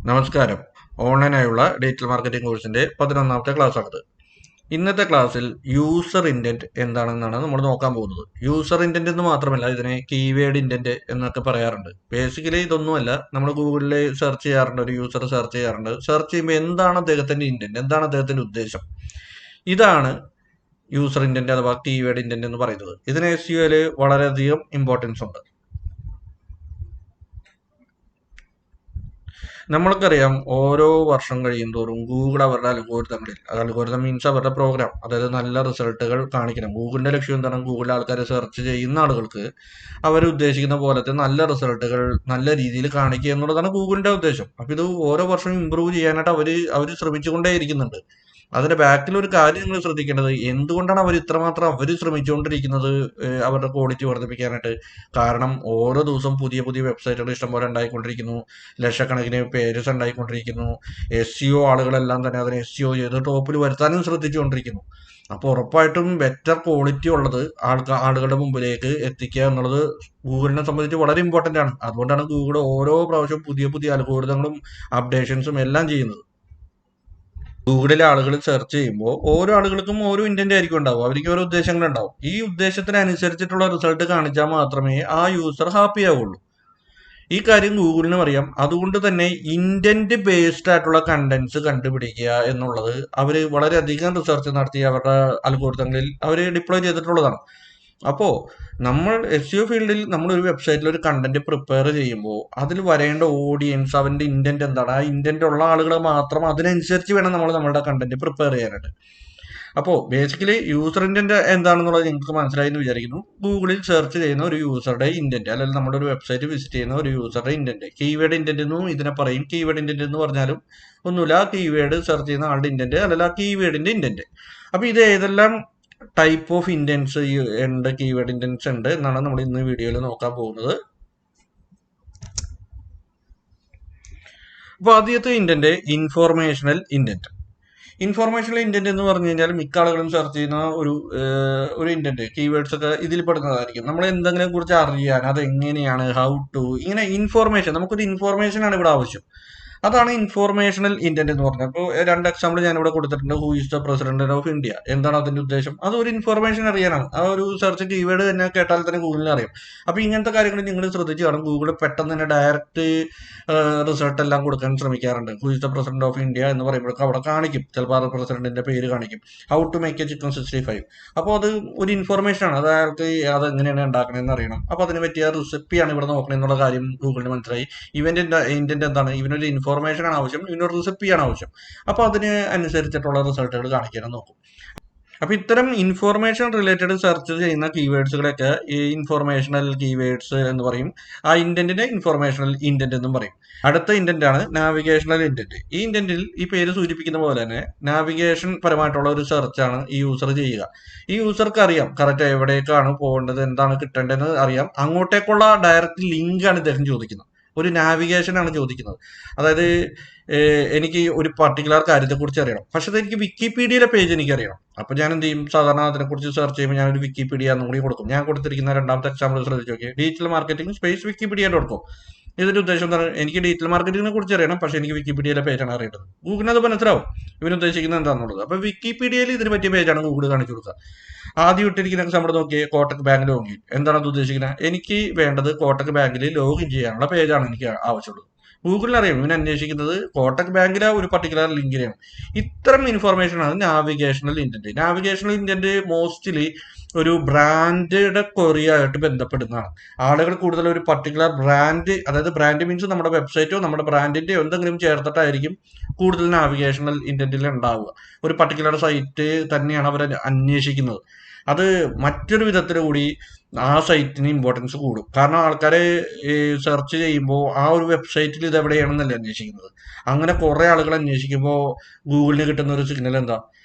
നമസ്കാരം. ഓൺലൈനായുള്ള digital marketing കോഴ്സിന്റെ 11ാമത്തെ ക്ലാസ്സാണിത്. ഇന്നത്തെ ക്ലാസ്സിൽ യൂസർ ഇൻറ്റന്റ് എന്താണെന്നാണ് നമ്മൾ നോക്കാൻ പോകുന്നത്. യൂസർ ഇൻറ്റന്റ് എന്ന് മാത്രമല്ല, ഇതിനെ കീവേഡ് ഇൻറ്റന്റ് എന്നൊക്കെ പറയാറുണ്ട്. ബേസിക്കലി ഇതൊന്നുമല്ല, നമ്മൾ ഗൂഗിളിൽ സെർച്ച് ചെയ്യാറുണ്ട്, ഒരു യൂസർ സെർച്ച് ചെയ്യാറുണ്ട്. സെർച്ച് ചെയ്യുമ്പോൾ എന്താണ് അദ്ദേഹത്തിന്റെ ഇൻറ്റന്റ്, എന്താണ് അദ്ദേഹത്തിന്റെ ഉദ്ദേശം, ഇതാണ് യൂസർ ഇൻറ്റന്റ് അഥവാ കീവേഡ് ഇൻറ്റന്റ് എന്ന് പറയുന്നത്. ഇതിന് SEOയിൽ വളരെയധികം ഇമ്പോർട്ടൻസ് ഉണ്ട്. നമ്മൾക്കറിയാം, ഓരോ വർഷം കഴിയുന്തോറും ഗൂഗിൾ അവരുടെ അൽഗോരിതം മീൻസ് അവരുടെ പ്രോഗ്രാം, അതായത് നല്ല റിസൾട്ടുകൾ കാണിക്കണം. ഗൂഗിളിന്റെ ലക്ഷ്യം എന്താണ്? ഗൂഗിളിലെ ആൾക്കാരെ സെർച്ച് ചെയ്യുന്ന ആളുകൾക്ക് അവർ ഉദ്ദേശിക്കുന്ന പോലത്തെ നല്ല റിസൾട്ടുകൾ നല്ല രീതിയിൽ കാണിക്കുക എന്നുള്ളതാണ് ഗൂഗിളിന്റെ ഉദ്ദേശം. അപ്പൊ ഇത് ഓരോ വർഷവും ഇമ്പ്രൂവ് ചെയ്യാനായിട്ട് അവർ ശ്രമിച്ചുകൊണ്ടേയിരിക്കുന്നുണ്ട്. അതിന്റെ ബാക്കിൽ ഒരു കാര്യം നിങ്ങൾ ശ്രദ്ധിക്കേണ്ടത്, എന്തുകൊണ്ടാണ് അവർ ഇത്രമാത്രം ശ്രമിച്ചുകൊണ്ടിരിക്കുന്നത് അവരുടെ ക്വാളിറ്റി വർദ്ധിപ്പിക്കാനായിട്ട്? കാരണം ഓരോ ദിവസവും പുതിയ പുതിയ വെബ്സൈറ്റുകൾ ഇഷ്ടംപോലെ ഉണ്ടായിക്കൊണ്ടിരിക്കുന്നു, ലക്ഷക്കണക്കിന് പേജസ് ഉണ്ടായിക്കൊണ്ടിരിക്കുന്നു. SEO ആളുകളെല്ലാം തന്നെ അതിനെ SEO ചെയ്ത് ടോപ്പിൽ വരുത്താനും ശ്രദ്ധിച്ചുകൊണ്ടിരിക്കുന്നു. അപ്പോൾ ഉറപ്പായിട്ടും ബെറ്റർ ക്വാളിറ്റി ഉള്ളത് ആളുകളുടെ മുമ്പിലേക്ക് എത്തിക്കുക എന്നുള്ളത് ഗൂഗിളിനെ സംബന്ധിച്ച് വളരെ ഇമ്പോർട്ടന്റ് ആണ്. അതുകൊണ്ടാണ് ഗൂഗിൾ ഓരോ പ്രാവശ്യവും പുതിയ പുതിയ അൽഗോരിതങ്ങളും അപ്ഡേഷൻസും എല്ലാം ചെയ്യുന്നത്. ഗൂഗിളിലെ ആളുകൾ സെർച്ച് ചെയ്യുമ്പോൾ ഓരോ ആളുകൾക്കും ഓരോ ഇന്റന്റ് ആയിരിക്കും ഉണ്ടാവും, അവർക്ക് ഓരോ ഉദ്ദേശങ്ങൾ ഉണ്ടാവും. ഈ ഉദ്ദേശത്തിനനുസരിച്ചിട്ടുള്ള റിസൾട്ട് കാണിച്ചാൽ മാത്രമേ ആ യൂസർ ഹാപ്പി ആവുള്ളൂ. ഈ കാര്യം ഗൂഗിളിനും അറിയാം. അതുകൊണ്ട് തന്നെ ഇന്റന്റ് ബേസ്ഡ് ആയിട്ടുള്ള കണ്ടന്റ്സ് കണ്ടുപിടിക്കുക എന്നുള്ളത് അവർ വളരെയധികം റിസർച്ച് നടത്തി അവരുടെ അൽഗോരിതങ്ങളിൽ അവർ ഡിപ്ലോയ് ചെയ്തിട്ടുള്ളതാണ്. അപ്പോൾ നമ്മൾ SEO ഫീൽഡിൽ നമ്മൾ ഒരു വെബ്സൈറ്റിൽ ഒരു കണ്ടന്റ് പ്രിപ്പയർ ചെയ്യുമ്പോൾ അതിൽ വരേണ്ട ഓഡിയൻസ്, അവന്റെ ഇന്റന്റ് എന്താണ്, ആ ഇന്റന്റ് ഉള്ള ആളുകൾ മാത്രം അതിനനുസരിച്ച് വേണം നമ്മൾ നമ്മളുടെ കണ്ടന്റ് പ്രിപ്പയർ ചെയ്യാനായിട്ട്. അപ്പോൾ ബേസിക്കലി യൂസർ ഇന്റന്റ് എന്താണെന്നുള്ളത് നിങ്ങൾക്ക് മനസ്സിലായി എന്ന് വിചാരിക്കുന്നു. ഗൂഗിളിൽ സെർച്ച് ചെയ്യുന്ന ഒരു യൂസറുടെ ഇന്റന്റ്, അല്ലെങ്കിൽ നമ്മുടെ ഒരു വെബ്സൈറ്റ് വിസിറ്റ് ചെയ്യുന്ന ഒരു യൂസറുടെ ഇന്റന്റ്, കീവേഡ് ഇന്റന്റ് എന്നും ഇതിനെ പറയും. കീവേഡ് ഇന്റന്റ് എന്ന് പറഞ്ഞാലും ഒന്നുമില്ല, ആ കീവേഡ് സെർച്ച് ചെയ്യുന്ന ആളുടെ ഇന്റന്റ്, അല്ലെങ്കിൽ ആ കീവേഡിന്റെ ഇന്റന്റ്. അപ്പൊ ഇത് ഏതെല്ലാം ടൈപ്പ് ഓഫ് ഇന്റൻസ് ഉണ്ട്, കീവേഡ് ഇന്റൻസ് ഉണ്ട് എന്നാണ് നമ്മൾ ഇന്ന് വീഡിയോയിൽ നോക്കാൻ പോകുന്നത്. അപ്പൊ ആദ്യത്തെ intent informational intent. Informational intent എന്ന് പറഞ്ഞു കഴിഞ്ഞാൽ മിക്ക ആളുകളും സെർച്ച് ചെയ്യുന്ന ഒരു ഇന്റന്റ്, കീവേഡ്സ് ഒക്കെ ഇതിൽ പെടുന്നതായിരിക്കും. നമ്മൾ എന്തെങ്കിലും കുറിച്ച് അറിയാൻ, അത് എങ്ങനെയാണ്, ഹൗ ടു, ഇങ്ങനെ ഇൻഫോർമേഷൻ, നമുക്കൊരു ഇൻഫോർമേഷൻ ആണ് ഇവിടെ ആവശ്യം. അതാണ് ഇൻഫോർമേഷണൽ ഇന്റന്റ് എന്ന് പറഞ്ഞത്. അപ്പോൾ 2 എക്സാമ്പിൾ ഞാൻ ഇവിടെ കൊടുത്തിട്ടുണ്ട്. Who is the president of India, എന്താണ് അതിന്റെ ഉദ്ദേശം? അത് ഒരു ഇൻഫോർമേഷൻ അറിയാനാണ്. ആ ഒരു സെർച്ച് കീവേഡ് തന്നെ കേട്ടാൽ തന്നെ ഗൂഗിളിന് അറിയാം. അപ്പൊ ഇങ്ങനത്തെ കാര്യങ്ങൾ നിങ്ങൾ ശ്രദ്ധിച്ച് കാണും. ഗൂഗിൾ പെട്ടെന്ന് തന്നെ ഡയറക്റ്റ് റിസൾട്ട് എല്ലാം കൊടുക്കാൻ ശ്രമിക്കാറുണ്ട്. Who is the president of India എന്ന് പറയുമ്പോഴൊക്കെ അവിടെ കാണിക്കും, ചിലപ്പോൾ ആ പ്രസിഡന്റിന്റെ പേര് കാണിക്കും. How to make a chicken 65. അപ്പോൾ അത് ഒരു ഇൻഫോർമേഷൻ ആണ്, അത് അയാൾക്ക് അത് എങ്ങനെയാണ് ഉണ്ടാക്കണമെന്ന് അറിയണം. അപ്പൊ അതിന് പറ്റിയ റെസിപ്പിയാണ് ഇവിടെ നോക്കണം എന്നുള്ള കാര്യം ഗൂഗിളിന് മനസ്സിലായി. ഇവന്റെ ഇന്റന്റ് എന്താണ്? ഇവനൊരു ഇൻഫോർമേഷൻ ആണ് ആവശ്യം, ഇവനൊരു റെസിപ്പിയാണ് ആവശ്യം. അപ്പൊ അതിന് അനുസരിച്ചിട്ടുള്ള റിസൾട്ടുകൾ കാണിക്കാനും നോക്കും. അപ്പൊ ഇത്തരം ഇൻഫോർമേഷൻ റിലേറ്റഡ് സെർച്ച് ചെയ്യുന്ന കീവേഡ്സുകളൊക്കെ ഈ ഇൻഫോർമേഷണൽ കീവേഡ്സ് എന്ന് പറയും. ആ ഇന്റന്റിനെ ഇൻഫോർമേഷണൽ ഇന്റന്റ് എന്നും പറയും. അടുത്ത ഇന്റന്റ് ആണ് നാവിഗേഷണൽ ഇന്റന്റ്. ഈ ഇന്റന്റിൽ ഈ പേര് സൂചിപ്പിക്കുന്ന പോലെ തന്നെ നാവിഗേഷൻ പരമായിട്ടുള്ള ഒരു സെർച്ച് ആണ് ഈ യൂസർ ചെയ്യുക. ഈ യൂസർക്ക് അറിയാം കറക്റ്റ് എവിടേക്കാണ് പോകേണ്ടത്, എന്താണ് കിട്ടേണ്ടതെന്ന് അറിയാം. അങ്ങോട്ടേക്കുള്ള ഡയറക്റ്റ് ലിങ്ക് ആണ് ഇദ്ദേഹം ചോദിക്കുന്നത്, ഒരു നാവിഗേഷൻ ആണ് ചോദിക്കുന്നത്. അതായത് എനിക്ക് ഒരു പർട്ടിക്കുലർ കാര്യത്തെക്കുറിച്ച് അറിയണം, പക്ഷെ അതെനിക്ക് വിക്കിപീഡിയയിലെ പേജ് എനിക്ക് അറിയണം. അപ്പൊ ഞാൻ എന്ത് ചെയ്യും? സാധാരണ അതിനെക്കുറിച്ച് സെർച്ച് ചെയ്യുമ്പോൾ ഞാനൊരു വിക്കിപീഡിയ എന്നും കൂടി കൊടുക്കും. ഞാൻ കൊടുത്തിരിക്കുന്ന 2ാമത്തെ എക്സാമ്പിൾ ശ്രദ്ധിച്ച് നോക്കിയാൽ ഡിജിറ്റൽ മാർക്കറ്റിംഗ് സ്പേസ് വിക്കിപീഡിയ.com. ഇതിന്റെ ഉദ്ദേശം എന്താണ്? എനിക്ക് ഡിജിറ്റൽ മാർക്കറ്റിങ്ങിനെ കുറിച്ച് അറിയണം, പക്ഷെ എനിക്ക് വിക്കിപീഡിയയിലെ പേജാണ് അറിയേണ്ടത്. ഗൂഗിളിന് അത് മനസ്സിലാവും ഇവൻ ഉദ്ദേശിക്കുന്നത് എന്താണെന്നുള്ളത്. അപ്പൊ വിക്കിപീഡിയയിൽ ഇതിന് പറ്റിയ പേജാണ് ഗൂഗിൾ കാണിച്ചു കൊടുക്കുക. ആദ്യം ഇട്ടിരിക്കുന്ന എക്സാമ്പിൾ നോക്കിയേ, കോട്ടക് ബാങ്ക് ലോഗിൻ. എന്താണ് അത് ഉദ്ദേശിക്കുന്നത്? എനിക്ക് വേണ്ടത് കോട്ടക് ബാങ്കിൽ ലോഗിൻ ചെയ്യാനുള്ള പേജാണ് എനിക്ക് ആവശ്യമുള്ളത്. ഗൂഗിളിന് അറിയാം ഇവൻ അന്വേഷിക്കുന്നത് കോട്ടക് ബാങ്കിലെ ഒരു പർട്ടിക്കുലർ ലിങ്കിനെയാണ്. ഇത്തരം ഇൻഫോർമേഷൻ ആണ് navigational intent. Navigational intent mostly ഒരു ബ്രാൻഡുടെ ക്വറിയായിട്ട് ബന്ധപ്പെടുന്നതാണ്. ആളുകൾ കൂടുതൽ ഒരു പർട്ടിക്കുലർ ബ്രാൻഡ്, അതായത് ബ്രാൻഡ് മീൻസ് നമ്മുടെ വെബ്സൈറ്റോ നമ്മുടെ ബ്രാൻഡിന്റെയോ എന്തെങ്കിലും ചേർത്തിട്ടായിരിക്കും കൂടുതൽ നാവിഗേഷണൽ ഇന്റന്റിൽ ഉണ്ടാവുക. ഒരു പർട്ടിക്കുലർ സൈറ്റ് തന്നെയാണ് അവർ അന്വേഷിക്കുന്നത്. അത് മറ്റൊരു വിധത്തിൽ കൂടി ആ സൈറ്റിന് ഇമ്പോർട്ടൻസ് കൂടും. കാരണം ആൾക്കാരെ സെർച്ച് ചെയ്യുമ്പോൾ ആ ഒരു വെബ്സൈറ്റിൽ ഇത് എവിടെയാണെന്നല്ലേ അന്വേഷിക്കുന്നത്. അങ്ങനെ കുറെ ആളുകൾ അന്വേഷിക്കുമ്പോൾ ഗൂഗിളിന് കിട്ടുന്ന ഒരു സിഗ്നൽ എന്താ?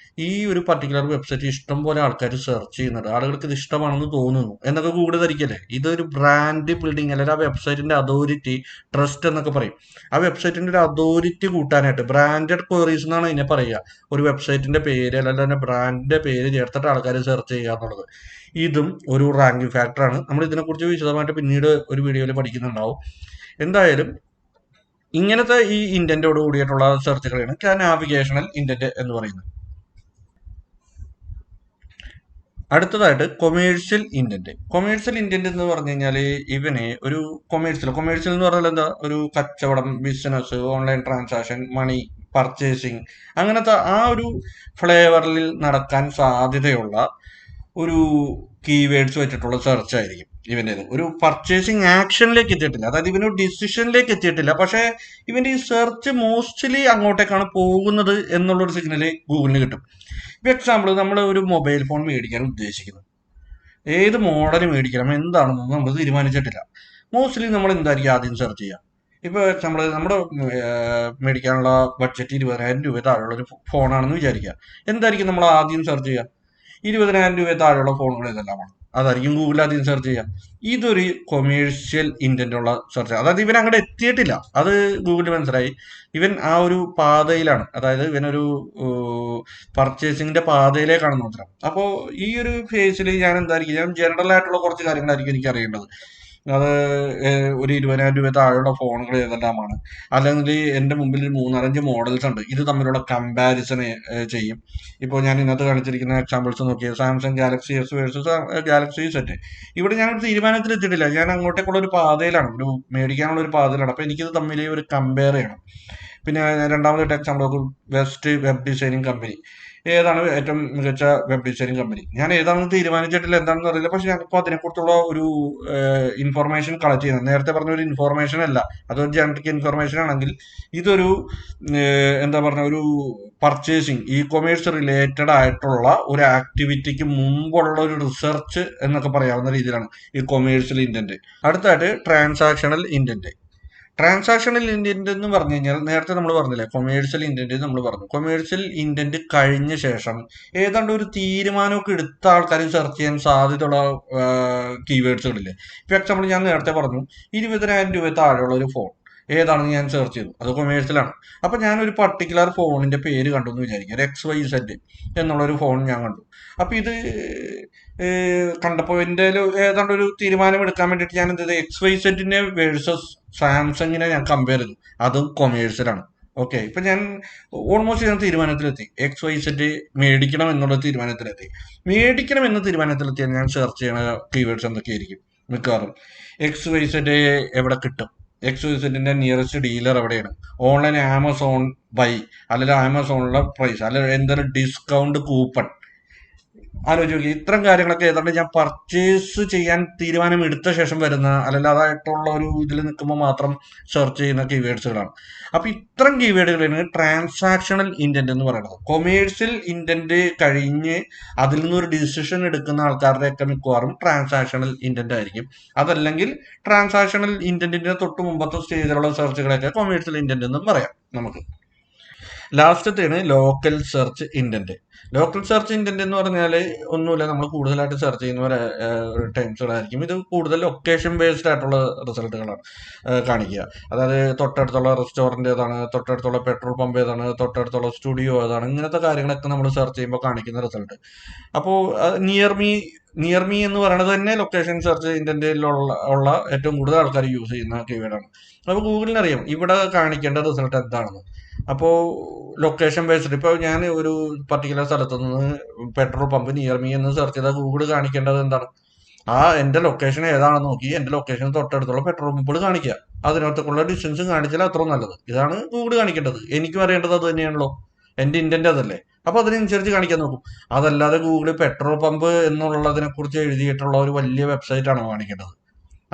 ഈ ഒരു പർട്ടിക്കുലർ വെബ്സൈറ്റ് ഇഷ്ടം പോലെ ആൾക്കാർ സെർച്ച് ചെയ്യുന്നുണ്ട്, ആളുകൾക്ക് ഇത് ഇഷ്ടമാണെന്ന് തോന്നുന്നു എന്നൊക്കെ ഗൂഗിൾ ധരിക്കല്ലേ. ഇതൊരു ബ്രാൻഡ് ബിൽഡിംഗ്, അല്ലെങ്കിൽ ആ വെബ്സൈറ്റിന്റെ അതോറിറ്റി, ട്രസ്റ്റ് എന്നൊക്കെ പറയും. ആ വെബ്സൈറ്റിന്റെ ഒരു അതോറിറ്റി കൂട്ടാനായിട്ട് ബ്രാൻഡഡ് ക്വയറീസ് എന്നാണ് ഇതിനെ പറയുക. ഒരു വെബ്സൈറ്റിന്റെ പേര് അല്ലെങ്കിൽ തന്നെ ബ്രാൻഡിന്റെ പേര് ചേർത്തിട്ട് ആൾക്കാർ സെർച്ച് ചെയ്യുക എന്നുള്ളത്, ഇതും ഒരു റാങ്കിങ് ഫാക്ടറാണ്. നമ്മൾ ഇതിനെക്കുറിച്ച് വിശദമായിട്ട് പിന്നീട് ഒരു വീഡിയോയിൽ പഠിക്കുന്നുണ്ടാവും. എന്തായാലും ഇങ്ങനത്തെ ഈ ഇന്റന്റോട് കൂടിയിട്ടുള്ള സെർച്ചുകളാണ് നാവിഗേഷണൽ ഇന്റന്റ് എന്ന് പറയുന്നത്. അടുത്തതായിട്ട് കൊമേഴ്ഷ്യൽ ഇന്റന്റ്. കൊമേഴ്ഷ്യൽ ഇന്റന്റ് എന്ന് പറഞ്ഞു കഴിഞ്ഞാൽ ഇവന് ഒരു കൊമേഴ്ഷ്യൽ എന്ന് പറഞ്ഞാൽ എന്താ, ഒരു കച്ചവടം, ബിസിനസ്, ഓൺലൈൻ ട്രാൻസാക്ഷൻ, മണി, പർച്ചേസിങ്, അങ്ങനത്തെ ആ ഒരു ഫ്ലേവറിൽ നടക്കാൻ സാധ്യതയുള്ള ഒരു കീവേഡ്സ് വെച്ചിട്ടുള്ള സെർച്ച് ആയിരിക്കും ഇവൻ്റെത്. ഒരു പർച്ചേസിങ് ആക്ഷനിലേക്ക് എത്തിയിട്ടില്ല, അതായത് ഇവനൊരു ഡിസിഷനിലേക്ക് എത്തിയിട്ടില്ല, പക്ഷേ ഇവന്റെ ഈ സെർച്ച് മോസ്റ്റ്ലി അങ്ങോട്ടേക്കാണ് പോകുന്നത് എന്നുള്ളൊരു സിഗ്നല് ഗൂഗിളിന് കിട്ടും. ഇപ്പൊ എക്സാമ്പിൾ, നമ്മൾ ഒരു മൊബൈൽ ഫോൺ മേടിക്കാൻ ഉദ്ദേശിക്കുന്നു. ഏത് മോഡൽ മേടിക്കണം എന്താണെന്നൊന്നും നമ്മൾ തീരുമാനിച്ചിട്ടില്ല. മോസ്റ്റ്ലി നമ്മൾ എന്തായിരിക്കും ആദ്യം സെർച്ച് ചെയ്യുക? ഇപ്പൊ എക്സാമ്പിൾ, നമ്മുടെ മേടിക്കാനുള്ള ബഡ്ജറ്റ് 20,000 രൂപ താഴെയുള്ള ഒരു ഫോണാണെന്ന് വിചാരിക്കുക. എന്തായിരിക്കും നമ്മൾ ആദ്യം സെർച്ച് ചെയ്യുക? 20,000 രൂപ താഴെയുള്ള ഫോണുകൾ ഏതെല്ലാമാണ്? അതായിരിക്കും ഗൂഗിളിൽ ആദ്യം സെർച്ച് ചെയ്യാം. ഇതൊരു കൊമേഴ്ഷ്യൽ ഇന്റന്റ് ഉള്ള സെർച്ച്, അതായത് ഇവൻ അങ്ങോട്ട് എത്തിയിട്ടില്ല, അത് ഗൂഗിളിൽ മനസ്സിലായി. ഇവൻ ആ ഒരു പാതയിലാണ്, അതായത് ഇവനൊരു പർച്ചേസിങ്ങിന്റെ പാതയിലേക്കാണ് നോക്കുന്നത്. അപ്പോൾ ഈ ഒരു ഫേസിൽ ഞാൻ എന്തായിരിക്കും, ഞാൻ ജനറൽ ആയിട്ടുള്ള കുറച്ച് കാര്യങ്ങളായിരിക്കും എനിക്ക് അറിയേണ്ടത്. അത് ഒരു 20,000 രൂപ താഴെയുള്ള ഫോണുകൾ ഏതെല്ലാമാണ്, അല്ലെങ്കിൽ എൻ്റെ മുമ്പിൽ 3-5 മോഡൽസ് ഉണ്ട്, ഇത് തമ്മിലുള്ള കമ്പാരിസൺ ചെയ്യും. ഇപ്പോൾ ഞാൻ ഇന്നത്തെ കാണിച്ചിരിക്കുന്ന എക്സാമ്പിൾസ് നോക്കിയത് Samsung Galaxy S versus Galaxy set. ഇവിടെ ഞാൻ തീരുമാനത്തിൽ എത്തിയിട്ടില്ല, ഞാൻ അങ്ങോട്ടേക്കുള്ള ഒരു പാതയിലാണ്, ഒരു മേടിക്കാനുള്ള ഒരു പാതയിലാണ്. അപ്പോൾ എനിക്കിത് തമ്മിൽ ഒരു കമ്പയർ ചെയ്യണം. പിന്നെ രണ്ടാമത്തെ എക്സാമ്പിൾ നോക്കും, ബെസ്റ്റ് വെബ് ഡിസൈനിങ് കമ്പനി. ഏതാണ് ഏറ്റവും മികച്ച വെബ് ഡിസൈനിങ് കമ്പനി? ഞാൻ ഏതാണെന്ന് തീരുമാനിച്ചിട്ടില്ല, എന്താണെന്ന് അറിയില്ല, പക്ഷെ ഞാനിപ്പോൾ അതിനെക്കുറിച്ചുള്ള ഒരു ഇൻഫർമേഷൻ കളക്ട് ചെയ്യുന്നത്. നേരത്തെ പറഞ്ഞ ഒരു ഇൻഫർമേഷൻ അല്ല, അതൊരു ജനറിക് ഇൻഫർമേഷൻ ആണെങ്കിൽ ഇതൊരു എന്താ പറഞ്ഞ ഒരു പർച്ചേസിങ്, ഇ കൊമേഴ്സ് റിലേറ്റഡ് ആയിട്ടുള്ള ഒരു ആക്ടിവിറ്റിക്ക് മുമ്പുള്ള ഒരു റിസർച്ച് എന്നൊക്കെ പറയാവുന്ന രീതിയിലാണ് ഈ കൊമേഴ്സ്യൽ ഇന്റന്റ്. അടുത്തായിട്ട് ട്രാൻസാക്ഷണൽ ഇന്റന്റ്. ട്രാൻസാക്ഷണൽ ഇന്റന്റ് എന്ന് പറഞ്ഞു കഴിഞ്ഞാൽ നേരത്തെ നമ്മൾ പറഞ്ഞില്ലേ, കൊമേഴ്സ്യൽ ഇന്റന്റ് നമ്മൾ പറഞ്ഞു. കൊമേഴ്സ്യൽ ഇന്റന്റ് കഴിഞ്ഞ ശേഷം ഏതാണ്ട് ഒരു തീരുമാനമൊക്കെ എടുത്ത ആൾക്കാർ സെർച്ച് ചെയ്യാൻ സാധ്യതയുള്ള കീവേഡ്സുകളില്ലേ. ഇപ്പൊ എക്സാമ്പിൾ ഞാൻ നേരത്തെ പറഞ്ഞു, 20,000 രൂപ താഴെയുള്ള ഒരു ഫോൺ ഏതാണെന്ന് ഞാൻ സെർച്ച് ചെയ്തു, അത് കൊമേഴ്സ്യലാണ്. അപ്പൊ ഞാൻ ഒരു പർട്ടിക്കുലർ ഫോണിന്റെ പേര് കണ്ടു എന്ന് വിചാരിക്കുക, XYZ എന്നുള്ള ഒരു ഫോൺ ഞാൻ കണ്ടു. അപ്പൊ ഇത് കണ്ടപ്പോൾ എൻ്റെ ഏതാണ്ട് ഒരു തീരുമാനം എടുക്കാൻ വേണ്ടിയിട്ട് ഞാൻ എന്ത് ചെയ്തു, XYZ വേഴ്സസ് സാംസങ്ങിനെ ഞാൻ കമ്പയർ ചെയ്തു, അതും കൊമേഴ്സ്യലാണ്. ഓക്കെ, ഇപ്പൊ ഞാൻ ഓൾമോസ്റ്റ് ഞാൻ തീരുമാനത്തിലെത്തി, XYZ മേടിക്കണം എന്നുള്ള തീരുമാനത്തിലെത്തി. മേടിക്കണം എന്ന തീരുമാനത്തിലെത്തിയാൽ ഞാൻ സെർച്ച് ചെയ്യണ കീവേഡ്സ് എന്തൊക്കെയായിരിക്കും? മിക്കവാറും XYZ എവിടെ കിട്ടും, XYZന്റെ നിയറസ്റ്റ് ഡീലർ എവിടെയാണ്, ഓൺലൈൻ ആമസോൺ ബൈ, അല്ലെങ്കിൽ ആമസോണിലെ പ്രൈസ്, അല്ലെങ്കിൽ എന്തൊരു ഡിസ്കൗണ്ട് കൂപ്പൺ. ആലോചിച്ച് നോക്കി, ഇത്തരം കാര്യങ്ങളൊക്കെ ഏതാണ്ട് ഞാൻ പർച്ചേസ് ചെയ്യാൻ തീരുമാനം എടുത്ത ശേഷം വരുന്ന, അല്ലെങ്കിൽ അതായിട്ടുള്ള ഒരു ഇതിൽ നിൽക്കുമ്പോൾ മാത്രം സെർച്ച് ചെയ്യുന്ന കീവേഡ്സുകളാണ്. അപ്പൊ ഇത്തരം കീവേഡുകളാണ് ട്രാൻസാക്ഷണൽ ഇന്റന്റ് എന്ന് പറയുന്നത്. കൊമേഴ്സ്യൽ ഇന്റന്റ് കഴിഞ്ഞ് അതിൽ നിന്നൊരു ഡിസിഷൻ എടുക്കുന്ന ആൾക്കാരുടെയൊക്കെ മിക്കവാറും ട്രാൻസാക്ഷണൽ ഇന്റന്റ് ആയിരിക്കും. അതല്ലെങ്കിൽ ട്രാൻസാക്ഷണൽ ഇന്റന്റിന്റെ തൊട്ട് മുമ്പത്തെ സ്റ്റേജിലുള്ള സെർച്ചുകളൊക്കെ കൊമേഴ്സ്യൽ ഇന്റന്റ് എന്നും പറയാം നമുക്ക്. ലാസ്റ്റത്തെയാണ് local search intent. Local search intent എന്ന് പറഞ്ഞാൽ ഒന്നുമില്ല, നമ്മൾ കൂടുതലായിട്ട് സെർച്ച് ചെയ്യുന്ന ടൈംസുകളായിരിക്കും. ഇത് കൂടുതൽ ലൊക്കേഷൻ ബേസ്ഡ് ആയിട്ടുള്ള റിസൾട്ടുകളാണ് കാണിക്കുക. അതായത് തൊട്ടടുത്തുള്ള റെസ്റ്റോറൻറ്റ് ഏതാണ്, തൊട്ടടുത്തുള്ള പെട്രോൾ പമ്പ് ഏതാണ്, തൊട്ടടുത്തുള്ള സ്റ്റുഡിയോ ഏതാണ്, ഇങ്ങനത്തെ കാര്യങ്ങളൊക്കെ നമ്മൾ സെർച്ച് ചെയ്യുമ്പോൾ കാണിക്കുന്ന റിസൾട്ട്. അപ്പോൾ നിയർ മീ എന്ന് പറയുന്നത് തന്നെ ലൊക്കേഷൻ സെർച്ച് ഇന്റന്റിലുള്ള ഏറ്റവും കൂടുതൽ ആൾക്കാർ യൂസ് ചെയ്യുന്ന കീവേഡാണ്. അപ്പോൾ ഗൂഗിളിന് അറിയാം ഇവിടെ കാണിക്കേണ്ട റിസൾട്ട് എന്താണെന്ന്. അപ്പോൾ ലൊക്കേഷൻ ബേസ്ഡ്, ഇപ്പോൾ ഞാൻ ഒരു പർട്ടിക്കുലർ സ്ഥലത്ത് നിന്ന് പെട്രോൾ പമ്പ് നിയർ മീ എന്ന് സെർച്ച് ചെയ്താൽ ഗൂഗിൾ കാണിക്കേണ്ടത് എന്താണ്? എൻ്റെ ലൊക്കേഷൻ ഏതാണെന്ന് നോക്കി എൻ്റെ ലൊക്കേഷൻ തൊട്ടടുത്തുള്ള പെട്രോൾ പമ്പുകൾ കാണിക്കുക, അതിനകത്തേക്കുള്ള ഡിസ്റ്റൻസും കാണിച്ചാൽ അത്ര നല്ലത്. ഇതാണ് ഗൂഗിൾ കാണിക്കേണ്ടത്. എനിക്കും അറിയേണ്ടത് അത് തന്നെയാണല്ലോ, എൻ്റെ ഇന്റന്റ് അതല്ലേ. അപ്പൊ അതിനനുസരിച്ച് കാണിക്കാൻ നോക്കും. അതല്ലാതെ ഗൂഗിൾ പെട്രോൾ പമ്പ് എന്നുള്ളതിനെ കുറിച്ച് എഴുതിയിട്ടുള്ള ഒരു വലിയ വെബ്സൈറ്റ് ആണോ കാണിക്കേണ്ടത്?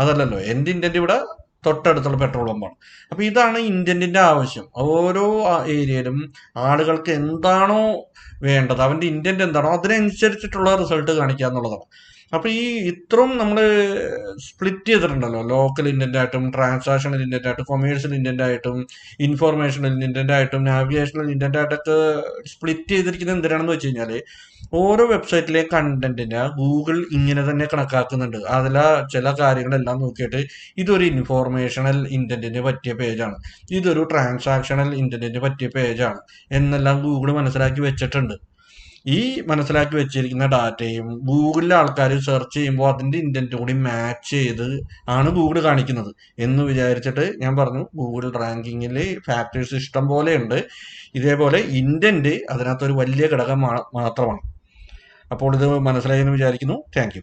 അതല്ലല്ലോ. എൻ്റെ ഇന്റന്റ് ഇവിടെ തൊട്ടടുത്തുള്ള പെട്രോൾ പമ്പാണ്. അപ്പൊ ഇതാണ് ഇന്റന്റിന്റെ ആവശ്യം. ഓരോ ഏരിയയിലും ആളുകൾക്ക് എന്താണോ വേണ്ടത്, അവന്റെ ഇന്റന്റ് എന്താണോ അതിനനുസരിച്ചിട്ടുള്ള റിസൾട്ട് കാണിക്കുക എന്നുള്ളതാണ്. അപ്പൊ ഈ ഇത്രയും നമ്മൾ സ്പ്ലിറ്റ് ചെയ്തിട്ടുണ്ടല്ലോ, ലോക്കൽ ഇന്റന്റ് ആയിട്ടും ട്രാൻസാക്ഷണൽ ഇന്റന്റ് ആയിട്ടും കൊമേഴ്സ്യൽ ഇന്റന്റ് ആയിട്ടും ഇൻഫോർമേഷണൽ ഇന്റന്റ് ആയിട്ടും നാവിഗേഷണൽ ഇന്റന്റ് ആയിട്ടൊക്കെ സ്പ്ലിറ്റ് ചെയ്തിരിക്കുന്നത് എന്തിനാണെന്ന് വെച്ച് കഴിഞ്ഞാല് ഓരോ വെബ്സൈറ്റിലെ കണ്ടന്റിനെ ഗൂഗിൾ ഇങ്ങനെ തന്നെ കണക്കാക്കുന്നുണ്ട്. അതിലെ ചില കാര്യങ്ങളെല്ലാം നോക്കിയിട്ട് ഇതൊരു ഇൻഫോർമേഷണൽ ഇന്റന്റിന് പറ്റിയ പേജാണ്, ഇതൊരു ട്രാൻസാക്ഷണൽ ഇന്റന്റിന് പറ്റിയ പേജാണ് എന്നെല്ലാം ഗൂഗിൾ മനസ്സിലാക്കി വെച്ചിട്ടുണ്ട്. ഈ മനസ്സിലാക്കി വെച്ചിരിക്കുന്ന ഡാറ്റയും ഗൂഗിളിലെ ആൾക്കാർ സെർച്ച് ചെയ്യുമ്പോൾ അതിന്റെ ഇന്റന്റ് കൂടി മാച്ച് ചെയ്ത് ആണ് ഗൂഗിൾ കാണിക്കുന്നത് എന്ന് വിചാരിച്ചിട്ട് ഞാൻ പറഞ്ഞു ഗൂഗിൾ റാങ്കിങ്ങിൽ ഫാക്ടേഴ്സ് ഇഷ്ടം പോലെ ഉണ്ട്. ഇതേപോലെ ഇന്റന്റ് അതിനകത്തൊരു വലിയ ഘടകം മാത്രമാണ്. അപ്പോൾ ഇത് മനസ്സിലായി എന്ന് വിചാരിക്കുന്നു. Thank you.